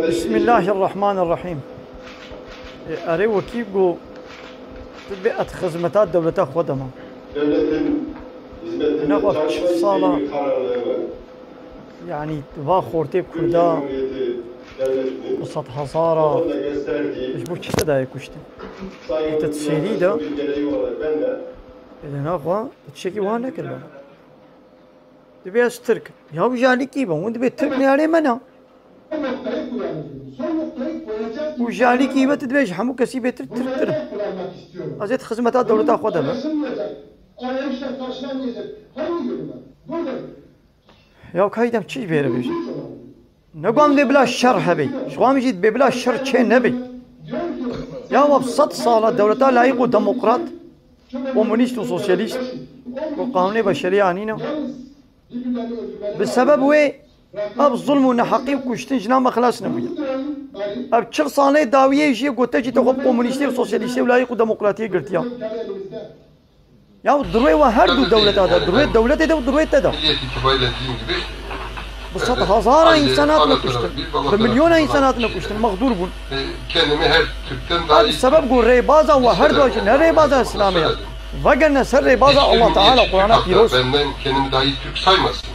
Bismillahirrahmanirrahim. Arı vakit bu tabiat hizmetat devlete xudama. Devletin hizmetine Ne sala yani va xorte kurda قصة حصارة إيش بوش كده يكوشتن تتسيري ده إذا ناقوا تشكي وانا كله تبي أسترك يا وجالي كيبا وانت بتركني عليه منها وجالي كيبا تدبيش حمو كسي بتر تر أزيد خدمات الدولة تأخذها بقى يا كايدم تشي بيره بيش نقوم بلا شر هبي شو قام يجي بلا شر شيء نبي يا مبسط صالة دولتها لايق وديمقراط كومونيست وسوسياليست وقانون بشري عنينا بالسبب هو اب ظلم ونحقي وكشتن جنا ما خلاص نبي اب شر صالة داوية يجي قلت جي تقوم كومونيستي وسوسياليستي ولايق وديمقراطية قلتيا يا دروي وهردو دولة هذا دروي دولة هذا ودروي هذا بسط هزارة إنسانات نكشتن بمليون إنسانات نكشتن مغدور بون kendimi her Türk'ten daha iyi السبب قول ريبازا وهر دوش نه ريبازا إسلامية وقرنا سر ريبازا الله تعالى قرآن hatta بيروس benden kendimi daha iyi Türk saymasın.